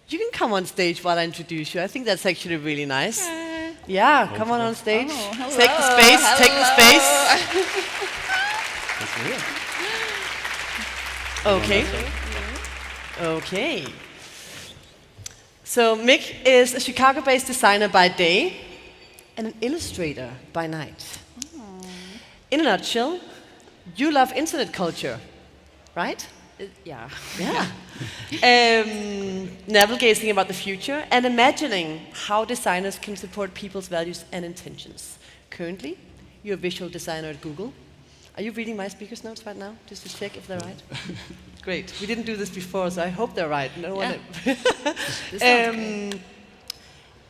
You can come on stage while I introduce you. I think that's actually really nice. Yeah, come on stage. Oh, hello. Take the space, take the space. Okay. Okay. So Mick is a Chicago-based designer by day and an illustrator by night. In a nutshell, you love internet culture, right? Yeah. Yeah. Navigating about the future and imagining how designers can support people's values and intentions. Currently, you're a visual designer at Google. Are you reading my speaker's notes right now, just to check if they're right? Great. We didn't do this before, so I hope they're right. No one.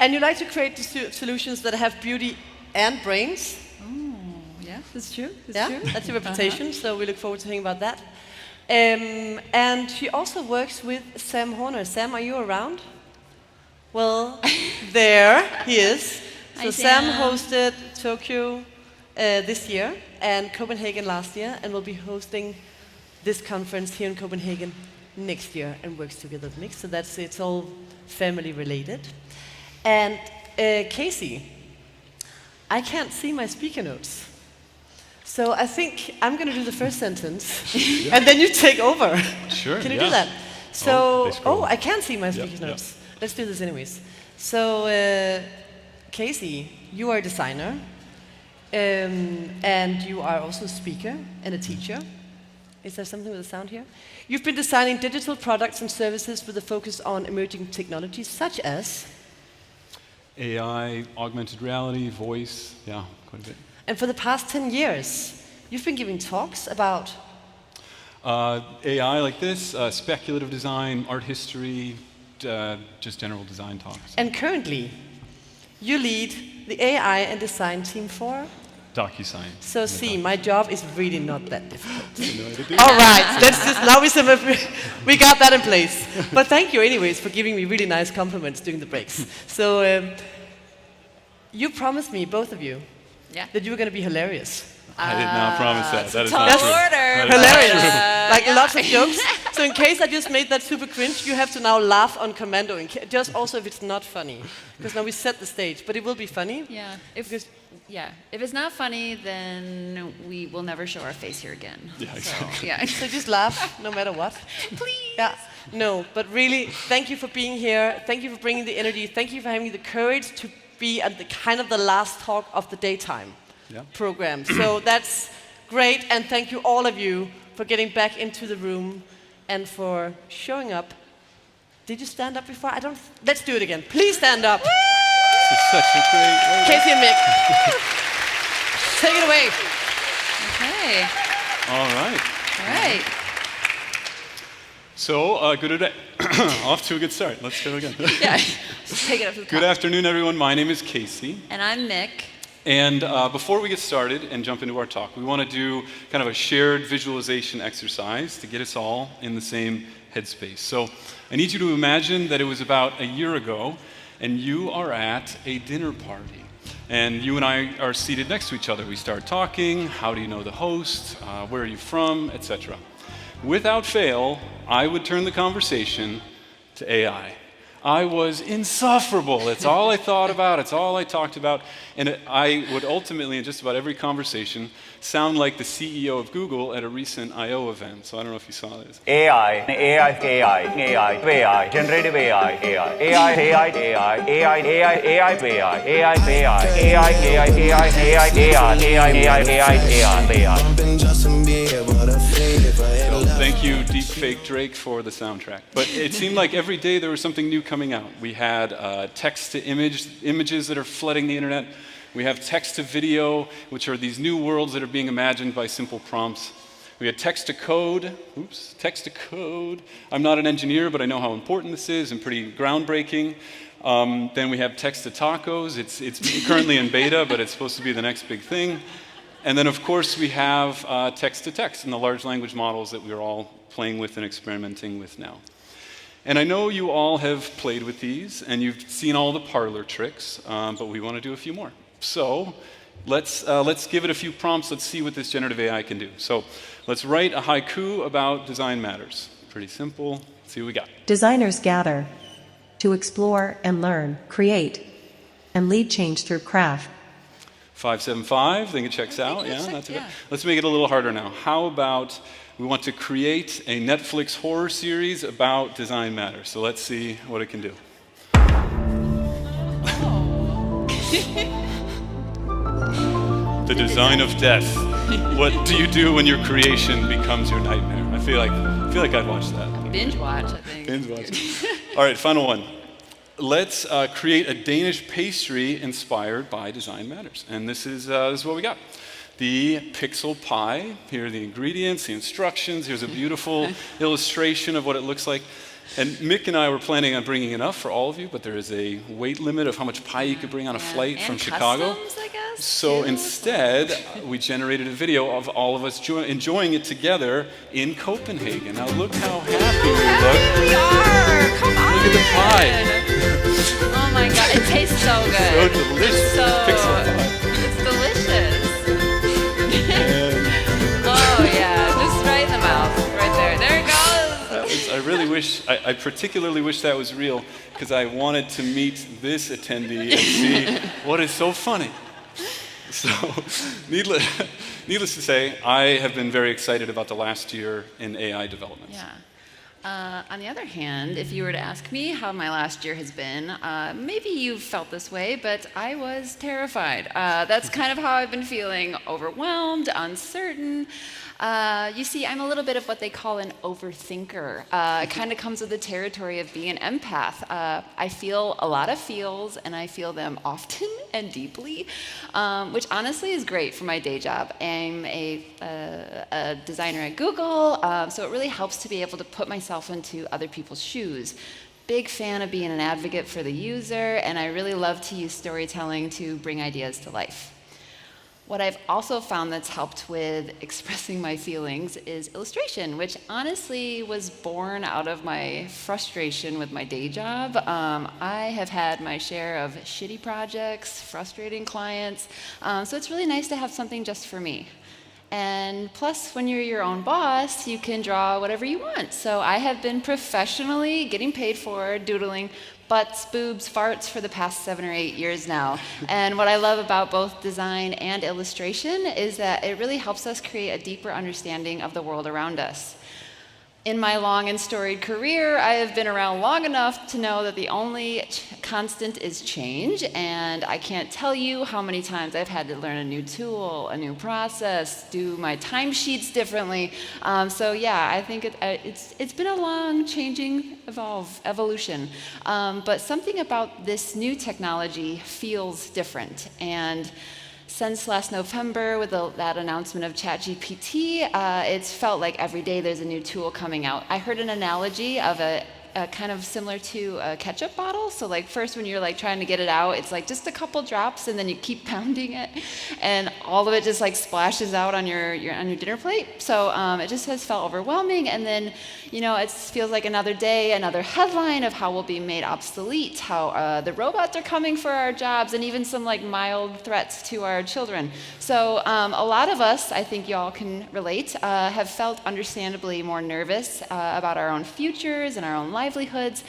And you like to create solutions that have beauty and brains. Oh, yeah, that's true. That's your reputation. So we look forward to hearing about that. And she also works with Sam Horner. Sam, are you around? Well, there he is. So Hi, Sam Sam hosted Tokyo this year and Copenhagen last year, and will be hosting this conference here in Copenhagen next year, and works together with Mick. So it's all family related. And Casey, I can't see my speaker notes. So I think I'm going to do the first sentence, and then you take over. Sure. Can you do that? So, I can't see my speaker Yep. notes. Let's do this anyways. So, Casey, you are a designer, and you are also a speaker and a teacher. Is there something with the sound here? You've been designing digital products and services with a focus on emerging technologies such as AI, augmented reality, voice, yeah, quite a bit. And for the past 10 years, you've been giving talks about AI like this, speculative design, art history, just general design talks. And currently, you lead the AI and design team for DocuSign. So my job is really not that difficult. All right, let's just, now we got that in place. But thank you anyways for giving me really nice compliments during the breaks. So you promised me, both of you, that you were going to be hilarious. I did not promise that. That is tall not true. order. Hilarious. Like lots of jokes. So in case I just made that super cringe, you have to now laugh on commando. Just also if it's not funny. Because now we set the stage. But it will be funny. Yeah. If it's not funny, then we will never show our face here again. Yeah, exactly. So just laugh no matter what. Please. Yeah. No, but really, thank you for being here. Thank you for bringing the energy. Thank you for having the courage to be at the kind of the last talk of the daytime program. So that's great, and thank you all of you for getting back into the room and for showing up. Did you stand up before? Let's do it again. Please stand up. This is such a great... Casey and Mick. Take it away. Okay. All right. All right. So, off to a good start. Let's go again. Yeah. Take it up to the top. Good afternoon, everyone. My name is Casey. And I'm Mick. And before we get started and jump into our talk, we want to do kind of a shared visualization exercise to get us all in the same headspace. So I need you to imagine that it was about a year ago, and you are at a dinner party. And you and I are seated next to each other. We start talking. How do you know the host? Where are you from? Etc. Without fail, I would turn the conversation to AI. I was insufferable. It's all I thought about. It's all I talked about. And I would ultimately, in just about every conversation, sound like the CEO of Google at a recent I/O event. So I don't know if you saw this. AI, generative AI, Thank you, Deepfake Drake, for the soundtrack. But it seemed like every day there was something new coming out. We had text-to-image images that are flooding the internet. We have text-to-video, which are these new worlds that are being imagined by simple prompts. We had text-to-code. Oops, text-to-code. I'm not an engineer, but I know how important this is and pretty groundbreaking. Then we have text-to-tacos. It's currently in beta, but it's supposed to be the next big thing. And then, of course, we have text-to-text and the large language models that we're all playing with and experimenting with now. And I know you all have played with these, and you've seen all the parlor tricks, but we want to do a few more. So let's give it a few prompts. Let's see what this generative AI can do. So let's write a haiku about design matters. Pretty simple. Let's see what we got. Designers gather. to explore and learn, create, and lead change through craft. 575, think it checks out. Yeah, not too bad. Let's make it a little harder now. How about we want to create a Netflix horror series about design matters. So let's see what it can do. The design of death. What do you do when your creation becomes your nightmare? I feel like I'd watch that. Binge watch, I think. Binge watch. All right, final one. Let's create a Danish pastry inspired by design matters. And this is what we got. The pixel pie. Here are the ingredients, the instructions. Here's a beautiful illustration of what it looks like. And Mick and I were planning on bringing enough for all of you, but there is a weight limit of how much pie you could bring on a flight from Chicago. Customs, I guess, so instead, we generated a video of all of us enjoying it together in Copenhagen. Now look how happy we look. We are! Come on! Look at the pie. Oh my god, it tastes so good. So delicious. Pixel pie. It's delicious. Oh yeah, just right in the mouth, right there. There it goes. I really wish, I particularly wish that was real, because I wanted to meet this attendee and see what is so funny. So, needless to say, I have been very excited about the last year in AI development. Yeah. On the other hand, if you were to ask me how my last year has been, maybe you've felt this way, but I was terrified. That's kind of how I've been feeling, overwhelmed, uncertain. You see, I'm a little bit of what they call an overthinker. It kind of comes with the territory of being an empath. I feel a lot of feels, and I feel them often and deeply, which honestly is great for my day job. I'm a designer at Google, so it really helps to be able to put myself into other people's shoes. Big fan of being an advocate for the user, and I really love to use storytelling to bring ideas to life. What I've also found that's helped with expressing my feelings is illustration, which honestly was born out of my frustration with my day job. I have had my share of shitty projects, frustrating clients, so it's really nice to have something just for me. And plus, when you're your own boss, you can draw whatever you want. So I have been professionally getting paid for doodling butts, boobs, farts for the past 7 or 8 years now. And what I love about both design and illustration is that it really helps us create a deeper understanding of the world around us. In my long and storied career, I have been around long enough to know that the only constant is change, and I can't tell you how many times I've had to learn a new tool, a new process, do my timesheets differently. So yeah, I think it's been a long, changing evolution. But something about this new technology feels different. And since last November, with that announcement of ChatGPT, it's felt like every day there's a new tool coming out. I heard an analogy of a kind of similar to a ketchup bottle. So like first when you're like trying to get it out, it's like just a couple drops, and then you keep pounding it, and all of it just like splashes out on your dinner plate. So it just has felt overwhelming. And then it feels like another day, another headline of how we'll be made obsolete, how the robots are coming for our jobs, and even some like mild threats to our children. So a lot of us, I think y'all can relate, have felt understandably more nervous about our own futures and our own livelihoods.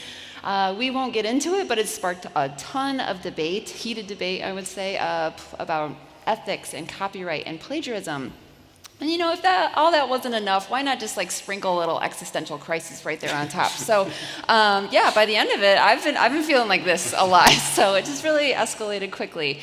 We won't get into it, but it sparked a ton of debate, heated debate, I would say, about ethics and copyright and plagiarism. And if all that wasn't enough, why not just like sprinkle a little existential crisis right there on top? So yeah, by the end of it, I've been feeling like this a lot. So it just really escalated quickly.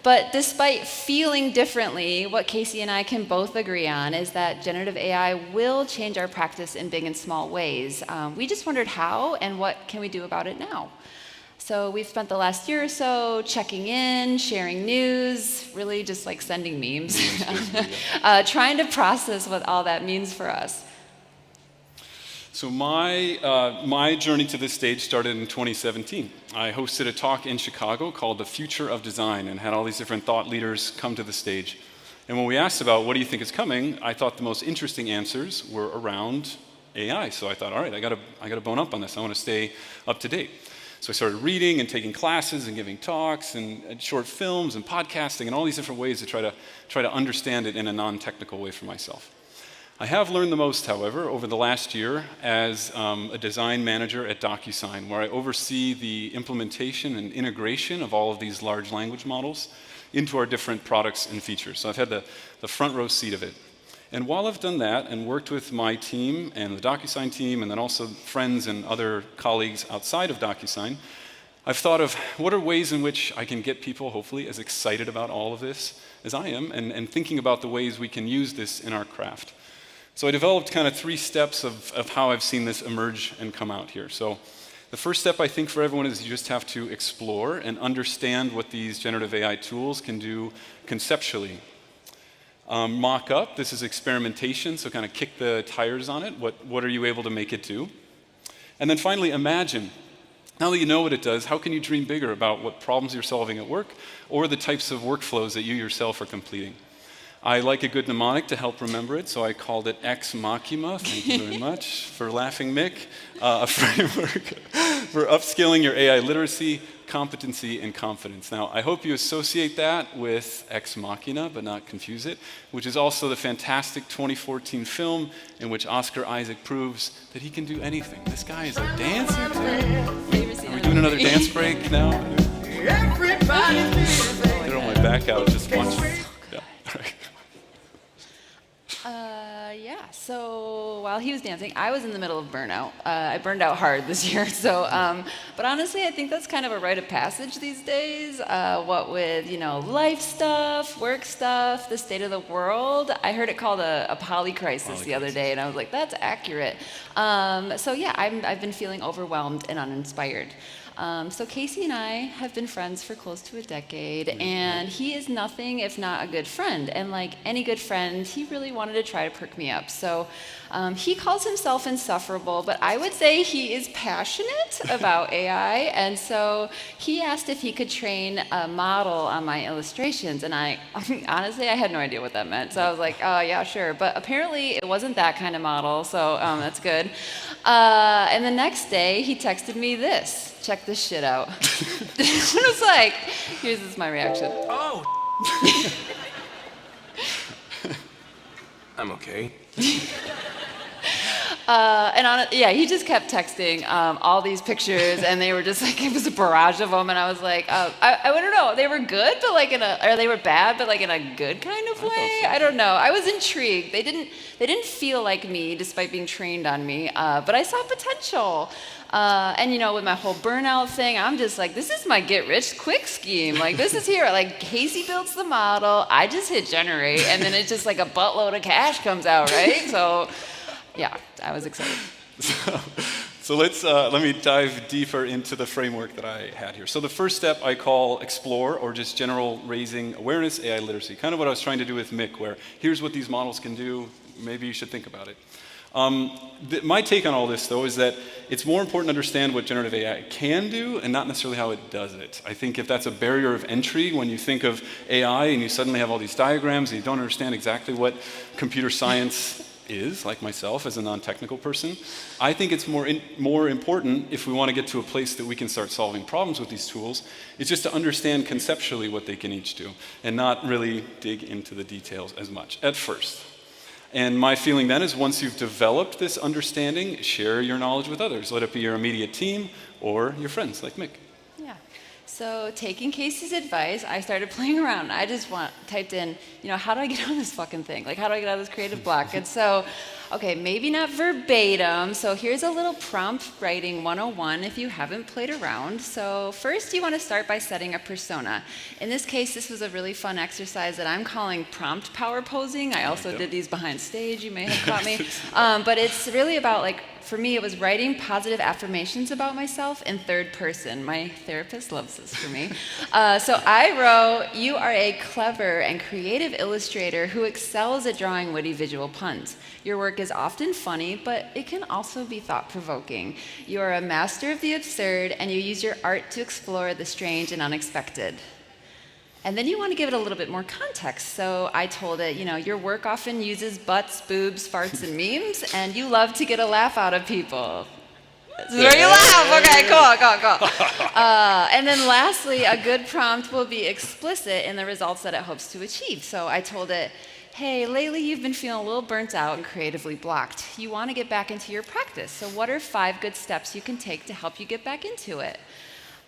But despite feeling differently, what Casey and I can both agree on is that generative AI will change our practice in big and small ways. We just wondered how and what can we do about it now. So we've spent the last year or so checking in, sharing news, really just like sending memes, trying to process what all that means for us. So my journey to this stage started in 2017. I hosted a talk in Chicago called The Future of Design and had all these different thought leaders come to the stage. And when we asked about what do you think is coming, I thought the most interesting answers were around AI. So I thought, all right, I gotta bone up on this. I want to stay up to date. So I started reading and taking classes and giving talks and short films and podcasting and all these different ways to try to understand it in a non-technical way for myself. I have learned the most, however, over the last year as a design manager at DocuSign, where I oversee the implementation and integration of all of these large language models into our different products and features. So I've had the front row seat of it. And while I've done that and worked with my team and the DocuSign team and then also friends and other colleagues outside of DocuSign, I've thought of what are ways in which I can get people, hopefully, as excited about all of this as I am, and thinking about the ways we can use this in our craft. So I developed kind of 3 steps of how I've seen this emerge and come out here. So the first step, I think, for everyone is you just have to explore and understand what these generative AI tools can do conceptually. Mock up, this is experimentation, so kind of kick the tires on it. What are you able to make it do? And then finally, imagine. Now that you know what it does, how can you dream bigger about what problems you're solving at work or the types of workflows that you yourself are completing? I like a good mnemonic to help remember it, so I called it Ex Machina. Thank you very much for laughing, Mick. A framework for upskilling your AI literacy, competency, and confidence. Now, I hope you associate that with Ex Machina, but not confuse it, which is also the fantastic 2014 film in which Oscar Isaac proves that he can do anything. This guy is a dancer. Are we doing another dance break now? Throw my back out, just watch. Yeah. Yeah, so while he was dancing, I was in the middle of burnout. I burned out hard this year, so, but honestly, I think that's kind of a rite of passage these days. What with, life stuff, work stuff, the state of the world. I heard it called a polycrisis the other day, and I was like, that's accurate. So yeah, I've been feeling overwhelmed and uninspired. So Casey and I have been friends for close to a decade, and he is nothing if not a good friend. And like any good friend, he really wanted to try to perk me up. So he calls himself insufferable, but I would say he is passionate about AI. And so he asked if he could train a model on my illustrations. And honestly, I had no idea what that meant. So I was like, oh, yeah, sure. But apparently it wasn't that kind of model, so that's good. And the next day, he texted me this. Check this shit out. It was like, here's my reaction. Oh. I'm okay. He just kept texting all these pictures, and they were just like, it was a barrage of them, and I was like, I don't know, they were good, but like or they were bad, but like in a good kind of way. I don't know. I was intrigued. They didn't feel like me, despite being trained on me, but I saw potential. And with my whole burnout thing, I'm just like, this is my get-rich-quick scheme. Like, this is here. Like, Casey builds the model, I just hit generate, and then it's just like a buttload of cash comes out, right? So, yeah, I was excited. So let me dive deeper into the framework that I had here. So the first step I call explore, or just general raising awareness, AI literacy. Kind of what I was trying to do with Mick, where here's what these models can do. Maybe you should think about it. My take on all this, though, is that it's more important to understand what generative AI can do and not necessarily how it does it. I think if that's a barrier of entry, when you think of AI and you suddenly have all these diagrams and you don't understand exactly what computer science is, like myself as a non-technical person, I think it's more important, if we want to get to a place that we can start solving problems with these tools, is just to understand conceptually what they can each do and not really dig into the details as much at first. And my feeling then is once you've developed this understanding, share your knowledge with others. Let it be your immediate team or your friends like Mick. Yeah. So taking Casey's advice, I started playing around. I just typed in, how do I get out of this fucking thing? Like, how do I get out of this creative block? And so, okay, maybe not verbatim. So here's a little prompt writing 101 if you haven't played around. So first you want to start by setting a persona. In this case, this was a really fun exercise that I'm calling prompt power posing. I also did these behind stage. You may have caught me. But it's really about, like, for me, it was writing positive affirmations about myself in third person. My therapist loves this for me. So I wrote, you are a clever and creative illustrator who excels at drawing witty visual puns. Your work is often funny, but it can also be thought-provoking. You are a master of the absurd, and you use your art to explore the strange and unexpected. And then you want to give it a little bit more context. So I told it, your work often uses butts, boobs, farts, and memes, and you love to get a laugh out of people. This is where you laugh. Okay, cool. And then lastly, a good prompt will be explicit in the results that it hopes to achieve. So I told it, hey, lately you've been feeling a little burnt out and creatively blocked. You want to get back into your practice. So what are 5 good steps you can take to help you get back into it?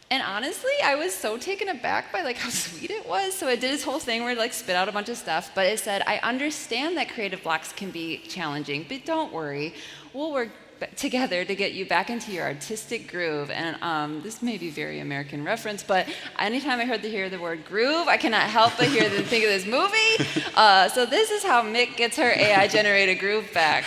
And honestly, I was so taken aback by like how sweet it was. So it did this whole thing where it like spit out a bunch of stuff, but it said, I understand that creative blocks can be challenging, but don't worry, we'll work together to get you back into your artistic groove. And this may be very American reference, but anytime I hear the word groove, I cannot help but think of this movie. So this is how Mick gets her AI-generated groove back.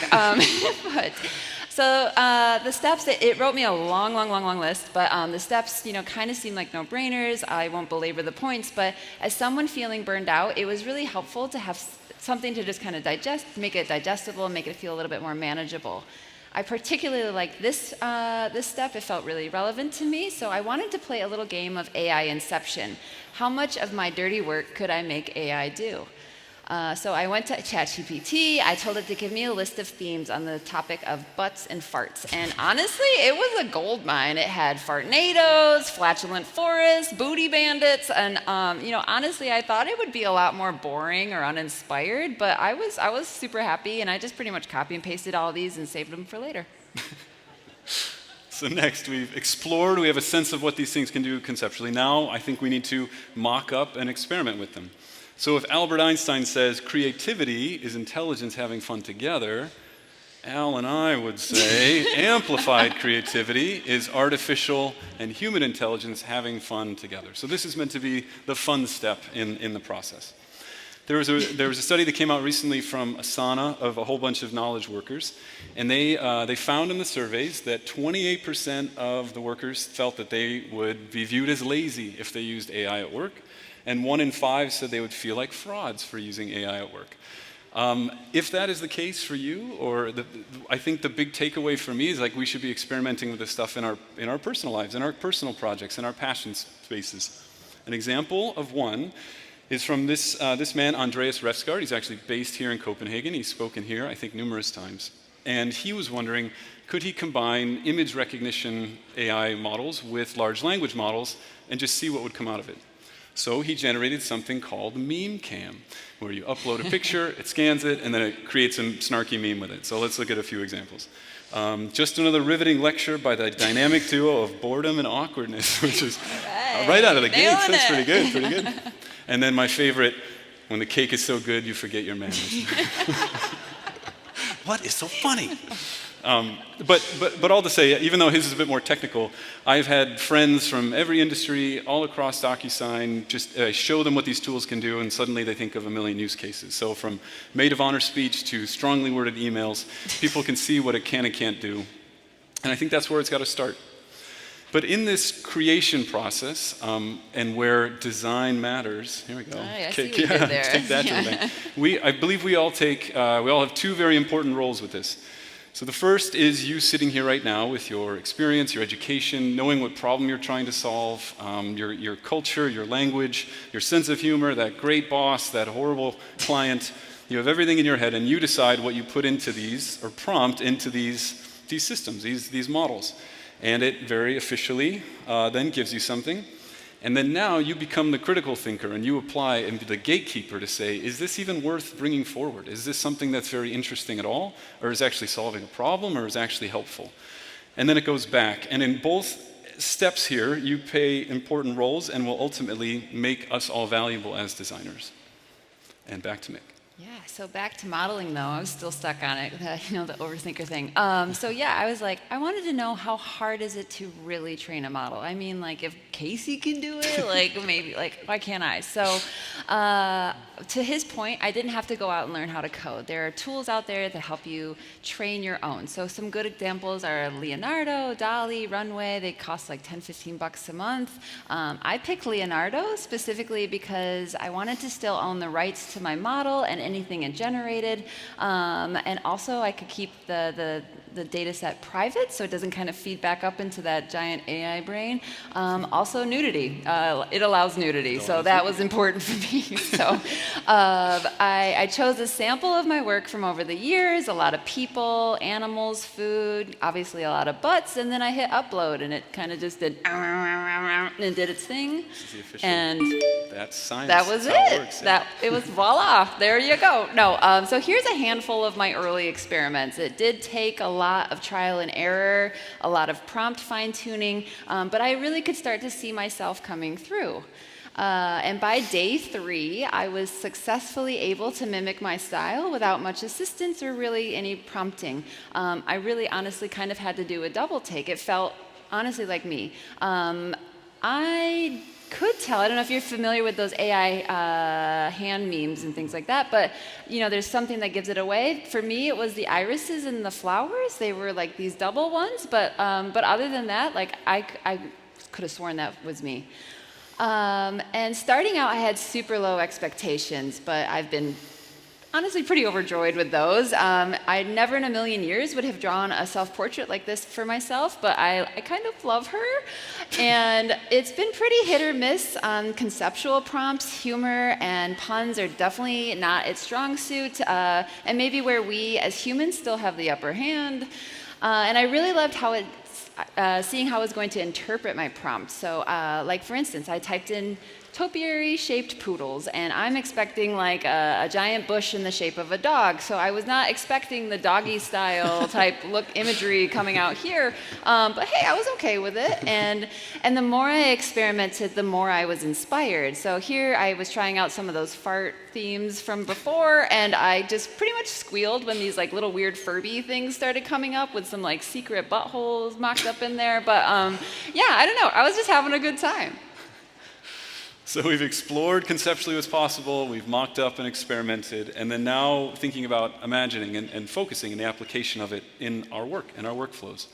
So the steps, it wrote me a long list, but the steps, kind of seem like no-brainers. I won't belabor the points, but as someone feeling burned out, it was really helpful to have something to just kind of digest, make it digestible, make it feel a little bit more manageable. I particularly like this step. It felt really relevant to me, so I wanted to play a little game of AI Inception. How much of my dirty work could I make AI do? So I went to ChatGPT. I told it to give me a list of themes on the topic of butts and farts. And honestly, it was a gold mine. It had fartnadoes, flatulent forests, booty bandits, and honestly, I thought it would be a lot more boring or uninspired, but I was super happy, and I just pretty much copy and pasted all of these and saved them for later. So next, we've explored, we have a sense of what these things can do conceptually. Now, I think we need to mock up and experiment with them. So if Albert Einstein says creativity is intelligence having fun together, Al and I would say amplified creativity is artificial and human intelligence having fun together. So this is meant to be the fun step in the process. There was a study that came out recently from Asana of a whole bunch of knowledge workers, and they found in the surveys that 28% of the workers felt that they would be viewed as lazy if they used AI at work, and 1 in 5 said they would feel like frauds for using AI at work. If that is the case for you, I think the big takeaway for me is like we should be experimenting with this stuff in our personal lives, in our personal projects, in our passion spaces. An example of one is from this man, Andreas Refsgaard. He's actually based here in Copenhagen. He's spoken here, I think, numerous times. And he was wondering, could he combine image recognition AI models with large language models and just see what would come out of it? So he generated something called MemeCam, where you upload a picture, it scans it, and then it creates a snarky meme with it. So let's look at a few examples. Just another riveting lecture by the dynamic duo of boredom and awkwardness, which is right out of the gates. That's pretty good. And then my favorite, when the cake is so good, you forget your manners. What is so funny? But all to say, even though his is a bit more technical, I've had friends from every industry all across DocuSign just show them what these tools can do, and suddenly they think of a million use cases. So from maid of honor speech to strongly worded emails, people can see what it can and can't do. And I think that's where it's got to start. But in this creation process, and where design matters, here we go. I see what you did there. Take that to the bank. I believe we all have 2 very important roles with this. So the first is you sitting here right now with your experience, your education, knowing what problem you're trying to solve, your culture, your language, your sense of humor, that great boss, that horrible client. You have everything in your head, and you decide what you put into these, or prompt into these systems, these models. And it very officially then gives you something. And then now you become the critical thinker, and you apply and be the gatekeeper to say, is this even worth bringing forward? Is this something that's very interesting at all? Or is actually solving a problem, or is actually helpful? And then it goes back. And in both steps here, you play important roles and will ultimately make us all valuable as designers. And back to Mick. Yeah, so back to modeling though, I was still stuck on it, the overthinker thing. So yeah, I was like, I wanted to know how hard is it to really train a model? I mean, like if Casey can do it, like maybe, like why can't I? So to his point, I didn't have to go out and learn how to code. There are tools out there that help you train your own. So some good examples are Leonardo, DALL-E, Runway. They cost like $10-15 a month. I picked Leonardo specifically because I wanted to still own the rights to my model and anything it generated, and also I could keep the the data set private, so it doesn't kind of feed back up into that giant AI brain. Also nudity. It allows nudity, so that was important for me. So I chose a sample of my work from over the years, a lot of people, animals, food, obviously a lot of butts, and then I hit upload, and it kind of just did and did its thing. This is the official. And that's science. that was That's how it. it works, yeah. It was voila. There you go. No, so here's a handful of my early experiments. It did take a lot of trial and error, a lot of prompt fine-tuning, but I really could start to see myself coming through. And by day 3, I was successfully able to mimic my style without much assistance or really any prompting. I really honestly kind of had to do a double take. It felt honestly like me. I could tell, I don't know if you're familiar with those AI hand memes and things like that, but there's something that gives it away. For me, it was the irises and the flowers. They were like these double ones, but other than that, like I could have sworn that was me. And starting out, I had super low expectations, but I've been honestly pretty overjoyed with those. I never in a million years would have drawn a self-portrait like this for myself, but I kind of love her. And it's been pretty hit or miss on conceptual prompts. Humor and puns are definitely not its strong suit, and maybe where we as humans still have the upper hand. And I really loved how seeing how I was going to interpret my prompt. So like for instance, I typed in topiary-shaped poodles, and I'm expecting like a giant bush in the shape of a dog. So I was not expecting the doggy-style type look imagery coming out here. But hey, I was okay with it. And the more I experimented, the more I was inspired. So here I was trying out some of those fart themes from before, and I just pretty much squealed when these like little weird Furby things started coming up with some like secret buttholes mocked up in there. But yeah, I don't know. I was just having a good time. So we've explored conceptually what's possible, we've mocked up and experimented, and then now thinking about imagining and focusing in the application of it in our work, in our workflows.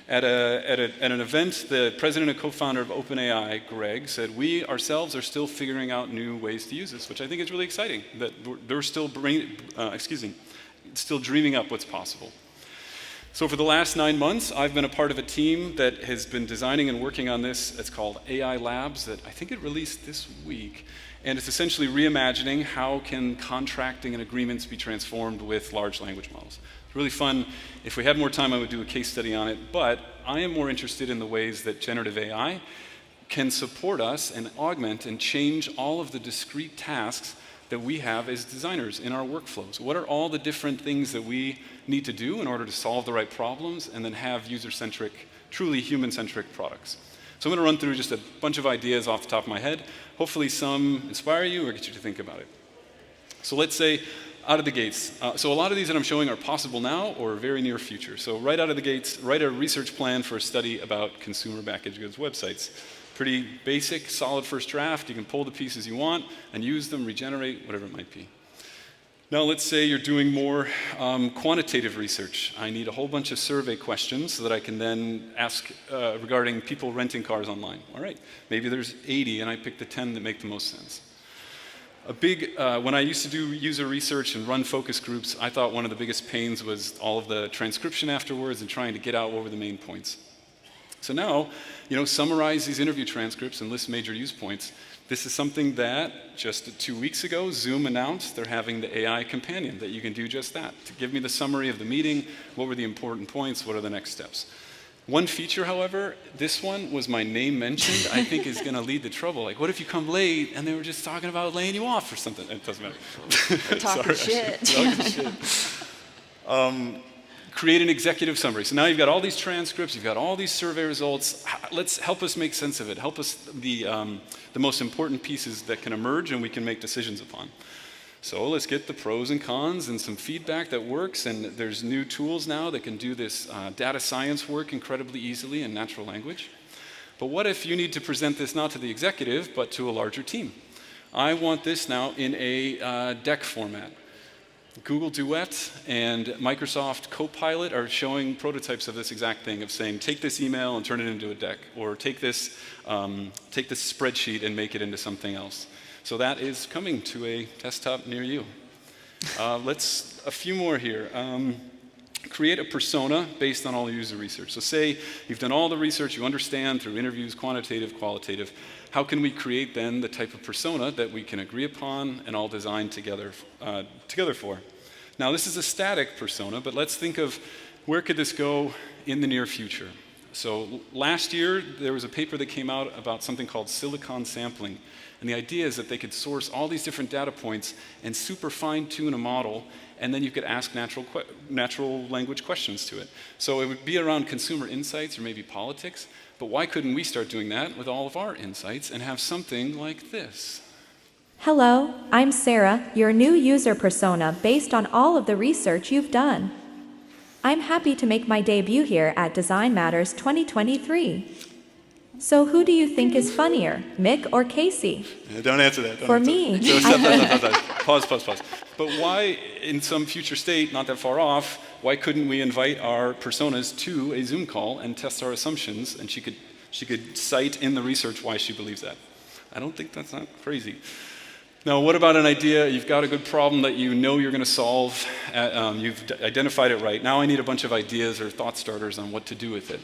At an event, the president and co-founder of OpenAI, Greg, said, we ourselves are still figuring out new ways to use this, which I think is really exciting, that they're still still dreaming up what's possible. So for the last 9 months, I've been a part of a team that has been designing and working on this. It's called AI Labs, that I think it released this week. And it's essentially reimagining how can contracting and agreements be transformed with large language models. It's really fun. If we had more time, I would do a case study on it. But I am more interested in the ways that generative AI can support us and augment and change all of the discrete tasks that we have as designers in our workflows. What are all the different things that we need to do in order to solve the right problems and then have user-centric, truly human-centric products? So I'm going to run through just a bunch of ideas off the top of my head. Hopefully some inspire you or get you to think about it. So let's say out of the gates. So a lot of these that I'm showing are possible now or very near future. So right out of the gates, write a research plan for a study about consumer packaged goods websites. Pretty basic, solid first draft. You can pull the pieces you want and use them, regenerate, whatever it might be. Now let's say you're doing more quantitative research. I need a whole bunch of survey questions so that I can then ask regarding people renting cars online. All right, maybe there's 80 and I pick the 10 that make the most sense. When I used to do user research and run focus groups, I thought one of the biggest pains was all of the transcription afterwards and trying to get out what were the main points. So now, summarize these interview transcripts and list major use points. This is something that just 2 weeks ago, Zoom announced they're having the AI companion that you can do just that. To give me the summary of the meeting, what were the important points, what are the next steps. One feature, however, this one was my name mentioned, I think is going to lead to trouble. Like, what if you come late and they were just talking about laying you off or something? It doesn't matter. Talking shit. Talking shit. Create an executive summary. So now you've got all these transcripts, you've got all these survey results. Help us make sense of it. Help us the most important pieces that can emerge and we can make decisions upon. So let's get the pros and cons and some feedback that works. And there's new tools now that can do this data science work incredibly easily in natural language. But what if you need to present this not to the executive, but to a larger team? I want this now in a deck format. Google Duet and Microsoft Copilot are showing prototypes of this exact thing, of saying, take this email and turn it into a deck, or take this spreadsheet and make it into something else. So that is coming to a desktop near you. A few more here. create a persona based on all the user research. So say you've done all the research, you understand through interviews, quantitative, qualitative. How can we create then the type of persona that we can agree upon and all design together for? Now this is a static persona, but let's think of where could this go in the near future. So last year there was a paper that came out about something called silicon sampling. And the idea is that they could source all these different data points and super fine-tune a model, and then you could ask natural language questions to it. So it would be around consumer insights or maybe politics, but why couldn't we start doing that with all of our insights and have something like this? Hello, I'm Sarah, your new user persona based on all of the research you've done. I'm happy to make my debut here at Design Matters 2023. So who do you think is funnier, Mick or Casey? Don't answer that. For me. Pause. But why, in some future state, not that far off, why couldn't we invite our personas to a Zoom call and test our assumptions, and she could cite in the research why she believes that? I don't think that's not crazy. Now, what about an idea? You've got a good problem that you know you're going to solve. You've identified it right. Now I need a bunch of ideas or thought starters on what to do with it.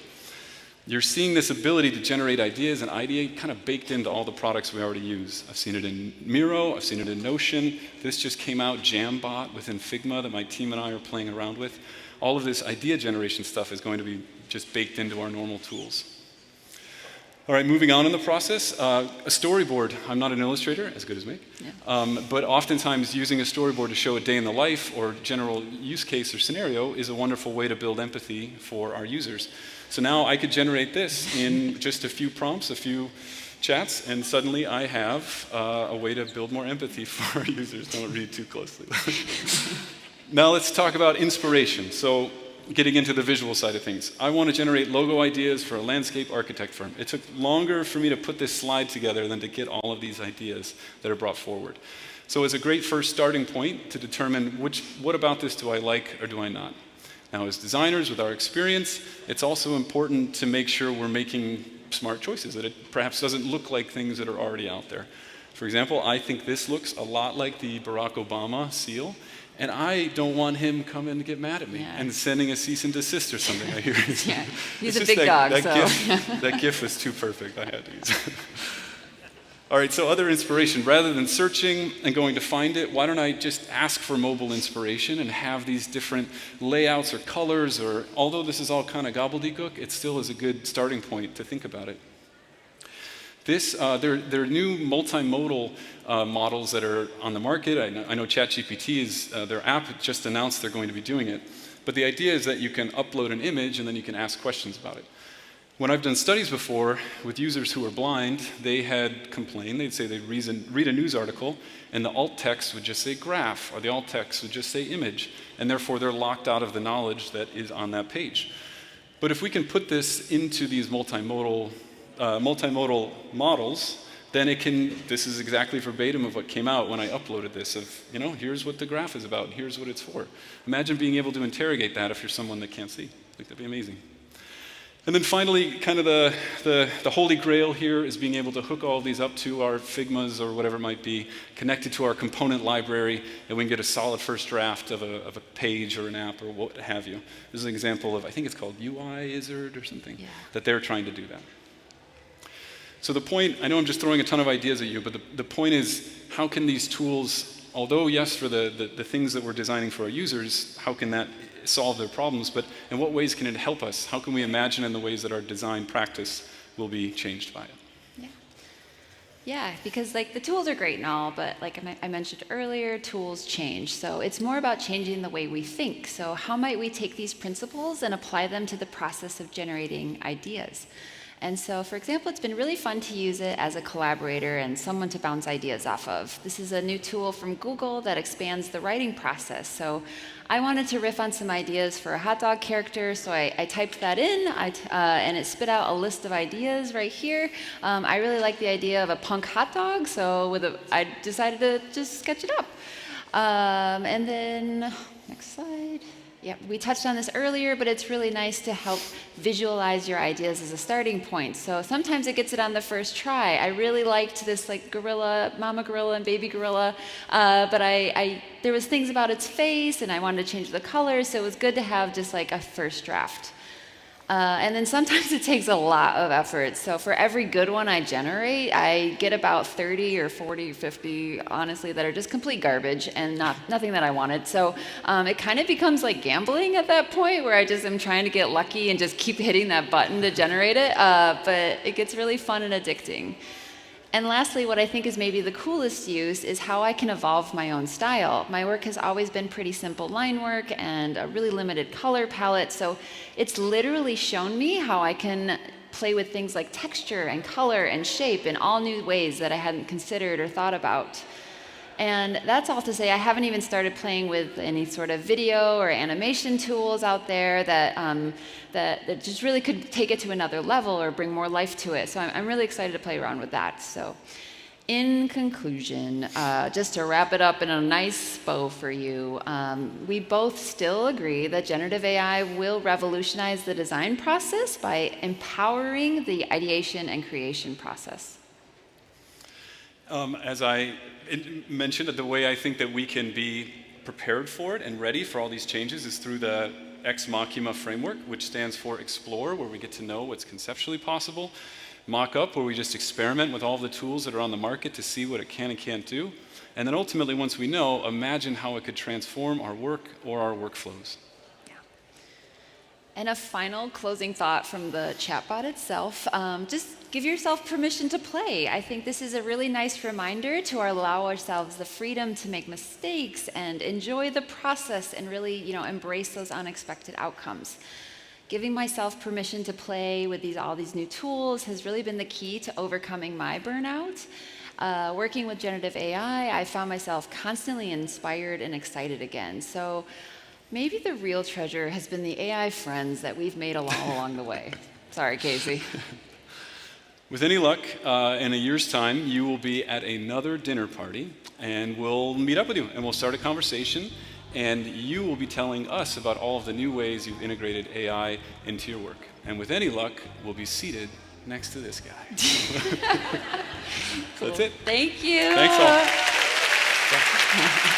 You're seeing this ability to generate ideas and ideate kind of baked into all the products we already use. I've seen it in Miro, I've seen it in Notion. This just came out, Jambot within Figma that my team and I are playing around with. All of this idea generation stuff is going to be just baked into our normal tools. All right, moving on in the process, a storyboard. I'm not an illustrator, as good as Mick, but oftentimes using a storyboard to show a day in the life or general use case or scenario is a wonderful way to build empathy for our users. So now I could generate this in just a few prompts, a few chats, and suddenly I have a way to build more empathy for our users. Don't read too closely. Now let's talk about inspiration. So getting into the visual side of things. I want to generate logo ideas for a landscape architect firm. It took longer for me to put this slide together than to get all of these ideas that are brought forward. So it's a great first starting point to determine what about this do I like or do I not. Now as designers with our experience, it's also important to make sure we're making smart choices, that it perhaps doesn't look like things that are already out there. For example, I think this looks a lot like the Barack Obama seal. And I don't want him coming to get mad at me and sending a cease and desist or something. I hear he's a big dog, so. That GIF was too perfect. I had to use it. All right, so other inspiration. Rather than searching and going to find it, why don't I just ask for mobile inspiration and have these different layouts or colors, or although this is all kind of gobbledygook, it still is a good starting point to think about it. There are new multimodal models that are on the market. I know ChatGPT is, their app just announced they're going to be doing it. But the idea is that you can upload an image and then you can ask questions about it. When I've done studies before with users who are blind, they had complained. They'd say they'd read a news article and the alt text would just say graph, or the alt text would just say image, and therefore they're locked out of the knowledge that is on that page. But if we can put this into these multimodal models, then this is exactly verbatim of what came out when I uploaded this of, here's what the graph is about, here's what it's for. Imagine being able to interrogate that if you're someone that can't see. I think that'd be amazing. And then finally, kind of the holy grail here is being able to hook all of these up to our Figmas or whatever it might be, connected to our component library, and we can get a solid first draft of a page or an app or what have you. This is an example of, I think it's called UI-Izzard or something, that they're trying to do that. So the point, I know I'm just throwing a ton of ideas at you, but the point is, how can these tools, although yes, for the things that we're designing for our users, how can that solve their problems, but in what ways can it help us? How can we imagine in the ways that our design practice will be changed by it? Yeah, because the tools are great and all, but like I mentioned earlier, tools change. So it's more about changing the way we think. So how might we take these principles and apply them to the process of generating ideas? And so, for example, it's been really fun to use it as a collaborator and someone to bounce ideas off of. This is a new tool from Google that expands the writing process. So I wanted to riff on some ideas for a hot dog character, so I typed that in, and it spit out a list of ideas right here. I really like the idea of a punk hot dog, so I decided to just sketch it up. And then, next slide. Yeah, we touched on this earlier, but it's really nice to help visualize your ideas as a starting point. So sometimes it gets it on the first try. I really liked this like gorilla, mama gorilla and baby gorilla, but there was things about its face, and I wanted to change the color, so it was good to have just like a first draft. And then sometimes it takes a lot of effort. So for every good one I generate, I get about 30 or 40 or 50, honestly, that are just complete garbage and nothing that I wanted. So it kind of becomes like gambling at that point, where I just am trying to get lucky and just keep hitting that button to generate it. But it gets really fun and addicting. And lastly, what I think is maybe the coolest use is how I can evolve my own style. My work has always been pretty simple line work and a really limited color palette, so it's literally shown me how I can play with things like texture and color and shape in all new ways that I hadn't considered or thought about. And that's all to say I haven't even started playing with any sort of video or animation tools out there that just really could take it to another level or bring more life to it. So I'm really excited to play around with that. So in conclusion, just to wrap it up in a nice bow for you, we both still agree that generative AI will revolutionize the design process by empowering the ideation and creation process. As I mentioned, the way I think that we can be prepared for it and ready for all these changes is through the Ex Machina framework, which stands for explore, where we get to know what's conceptually possible, mock up, where we just experiment with all the tools that are on the market to see what it can and can't do, and then ultimately, once we know, imagine how it could transform our work or our workflows. And a final closing thought from the chatbot itself, just give yourself permission to play. I think this is a really nice reminder to allow ourselves the freedom to make mistakes and enjoy the process and really, embrace those unexpected outcomes. Giving myself permission to play with all these new tools has really been the key to overcoming my burnout. Working with generative AI, I found myself constantly inspired and excited again. So maybe the real treasure has been the AI friends that we've made along the way. Sorry, Casey. With any luck, in a year's time, you will be at another dinner party, and we'll meet up with you, and we'll start a conversation, and you will be telling us about all of the new ways you've integrated AI into your work. And with any luck, we'll be seated next to this guy. So that's it. Thank you. Thanks all.